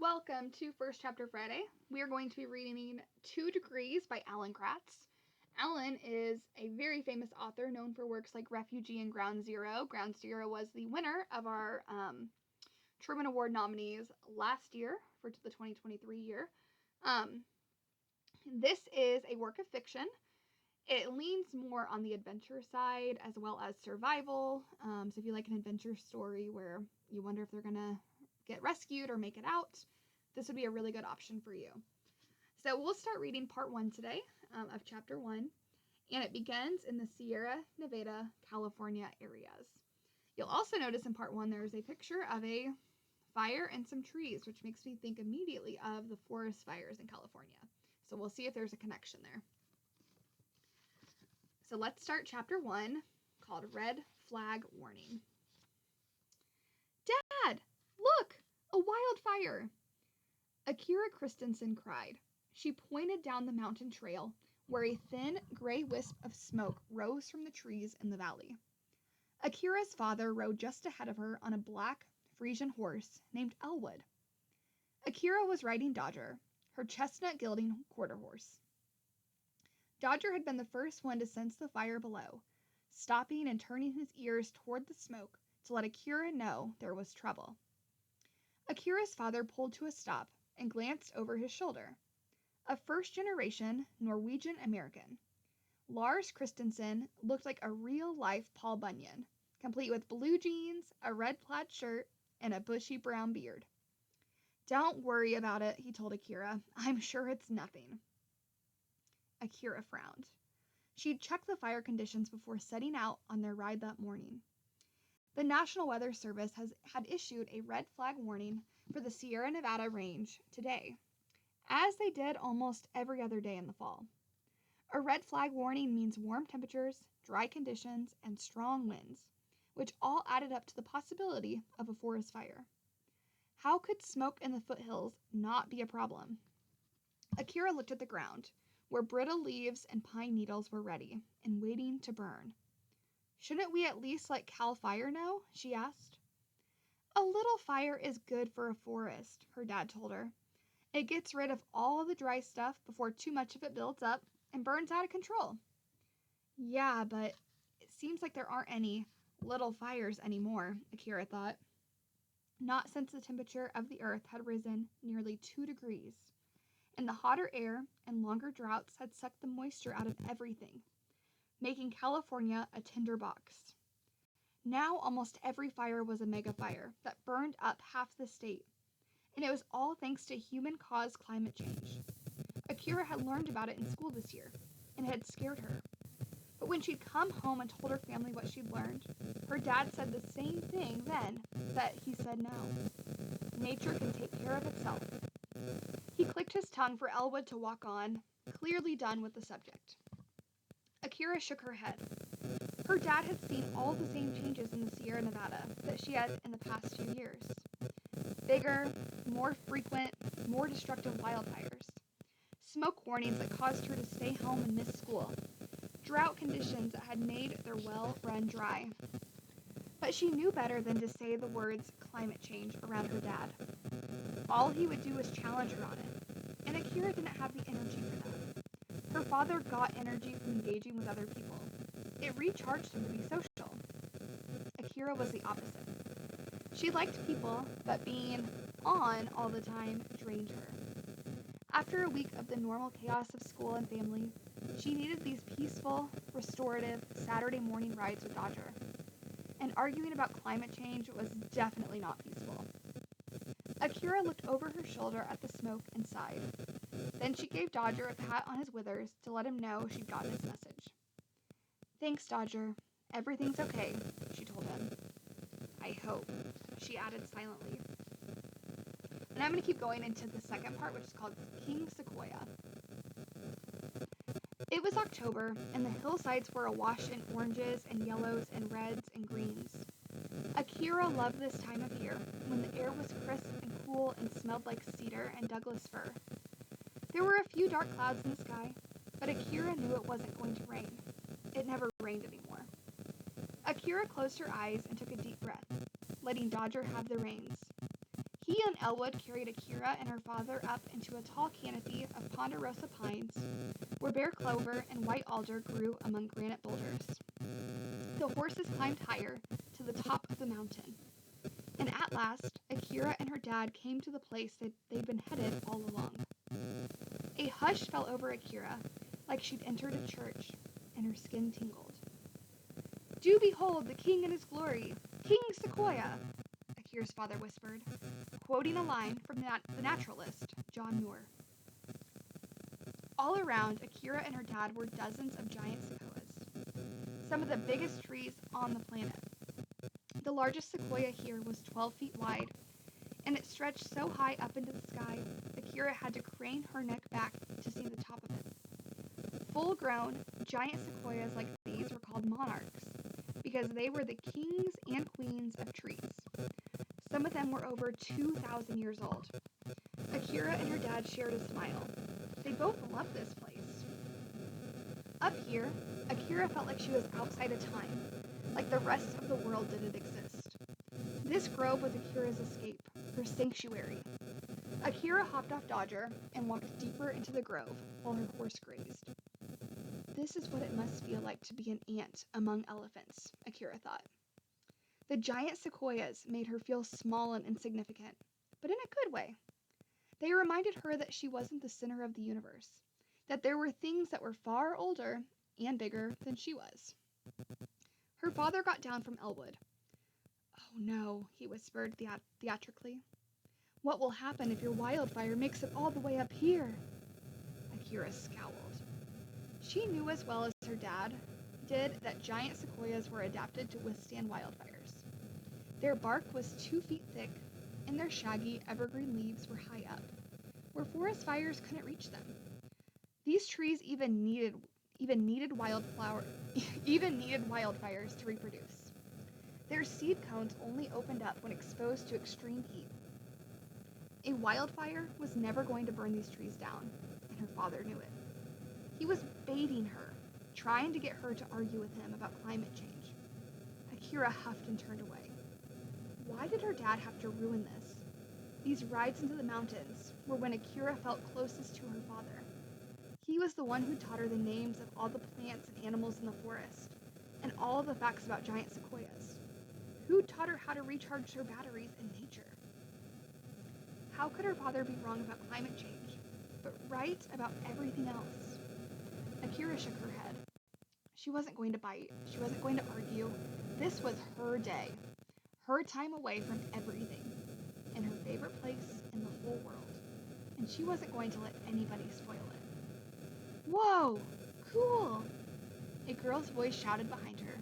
Welcome to First Chapter Friday. We are going to be reading 2 Degrees by Alan Gratz. Alan is a very famous author known for works like Refugee and Ground Zero. Ground Zero was the winner of our Truman Award nominees last year for the 2023 year. This is a work of fiction. It leans more on the adventure side as well as survival. So if you like an adventure story where you wonder if they're going to get rescued or make it out, this would be a really good option for you. So we'll start reading part 1 today of chapter 1, and it begins in the Sierra Nevada, California areas. You'll also notice in part 1 there's a picture of a fire and some trees, which makes me think immediately of the forest fires in California. So we'll see if there's a connection there. So let's start chapter 1, called Red Flag Warning. Dad, look, a wildfire! Akira Christensen cried. She pointed down the mountain trail, where a thin, gray wisp of smoke rose from the trees in the valley. Akira's father rode just ahead of her on a black Frisian horse named Elwood. Akira was riding Dodger, her chestnut gelding quarter horse. Dodger had been the first one to sense the fire below, stopping and turning his ears toward the smoke to let Akira know there was trouble. Akira's father pulled to a stop and glanced over his shoulder. A first-generation Norwegian American, Lars Christensen looked like a real-life Paul Bunyan, complete with blue jeans, a red plaid shirt, and a bushy brown beard. "Don't worry about it," he told Akira. "I'm sure it's nothing." Akira frowned. She'd checked the fire conditions before setting out on their ride that morning. The National Weather Service had issued a red flag warning for the Sierra Nevada range today, as they did almost every other day in the fall. A red flag warning means warm temperatures, dry conditions, and strong winds, which all added up to the possibility of a forest fire. How could smoke in the foothills not be a problem? Akira looked at the ground, where brittle leaves and pine needles were ready and waiting to burn. "Shouldn't we at least let Cal Fire know?" she asked. "A little fire is good for a forest," her dad told her. "It gets rid of all the dry stuff before too much of it builds up and burns out of control." "Yeah, but it seems like there aren't any little fires anymore," Akira thought. Not since the temperature of the earth had risen nearly 2 degrees, and the hotter air and longer droughts had sucked the moisture out of everything, making California a tinderbox. Now almost every fire was a mega fire that burned up half the state, and it was all thanks to human-caused climate change. Akira had learned about it in school this year, and it had scared her. But when she'd come home and told her family what she'd learned, her dad said the same thing then that he said now. Nature can take care of itself. He clicked his tongue for Elwood to walk on, clearly done with the subject. Akira shook her head. Her dad had seen all the same changes in the Sierra Nevada that she had in the past few years. Bigger, more frequent, more destructive wildfires. Smoke warnings that caused her to stay home and miss school. Drought conditions that had made their well run dry. But she knew better than to say the words climate change around her dad. All he would do was challenge her on it, and Akira didn't have the energy for that. Her father got energy from engaging with other people. It recharged him to be social. Akira was the opposite. She liked people, but being on all the time drained her. After a week of the normal chaos of school and family, she needed these peaceful, restorative Saturday morning rides with Dodger. And arguing about climate change was definitely not peaceful. Akira looked over her shoulder at the smoke and sighed. Then she gave Dodger a pat on his withers to let him know she'd gotten his message. "Thanks, Dodger. Everything's okay," she told him. "I hope," she added silently. And I'm going to keep going into the second part, which is called King Sequoia. It was October, and the hillsides were awash in oranges and yellows and reds and greens. Akira loved this time of year, when the air was crisp and cool and smelled like cedar and Douglas fir. There were a few dark clouds in the sky, but Akira knew it wasn't going to rain. It never rained anymore. Akira closed her eyes and took a deep breath, letting Dodger have the reins. He He and Elwood carried Akira and her father up into a tall canopy of ponderosa pines, where bare clover and white alder grew among granite boulders. The horses climbed higher, to the top of the mountain. And at last, Akira and her dad came to the place they'd been headed all along. A hush fell over Akira, like she'd entered a church, and her skin tingled. "Do behold the king in his glory, King Sequoia," Akira's father whispered, quoting a line from the naturalist, John Muir. All around, Akira and her dad were dozens of giant sequoias, some of the biggest trees on the planet. The largest sequoia here was 12 feet wide, and it stretched so high up into the sky, Akira had to crane her neck back to see the top of it. Full-grown, giant sequoias like these were called monarchs, because they were the kings and queens of trees. Some of them were over 2,000 years old. Akira and her dad shared a smile. They both loved this place. Up here, Akira felt like she was outside of time, like the rest of the world didn't exist. This grove was Akira's escape, her sanctuary. Akira hopped off Dodger and walked deeper into the grove while her horse grazed. This is what it must feel like to be an ant among elephants, Akira thought. The giant sequoias made her feel small and insignificant, but in a good way. They reminded her that she wasn't the center of the universe, that there were things that were far older and bigger than she was. Her father got down from Elwood. "Oh no," he whispered theatrically. "What will happen if your wildfire makes it all the way up here?" Akira scowled. She knew as well as her dad did that giant sequoias were adapted to withstand wildfires. Their bark was 2 feet thick, and their shaggy, evergreen leaves were high up, where forest fires couldn't reach them. These trees even needed wildfires to reproduce. Their seed cones only opened up when exposed to extreme heat. A wildfire was never going to burn these trees down, and her father knew it. He was baiting her, trying to get her to argue with him about climate change. Akira huffed and turned away. Why did her dad have to ruin this? These rides into the mountains were when Akira felt closest to her father. He was the one who taught her the names of all the plants and animals in the forest, and all of the facts about giant sequoias. Who taught her how to recharge her batteries in nature? How could her father be wrong about climate change, but right about everything else? Akira shook her head. She wasn't going to bite. She wasn't going to argue. This was her day. Her time away from everything. In her favorite place in the whole world. And she wasn't going to let anybody spoil it. "Whoa! Cool!" A girl's voice shouted behind her,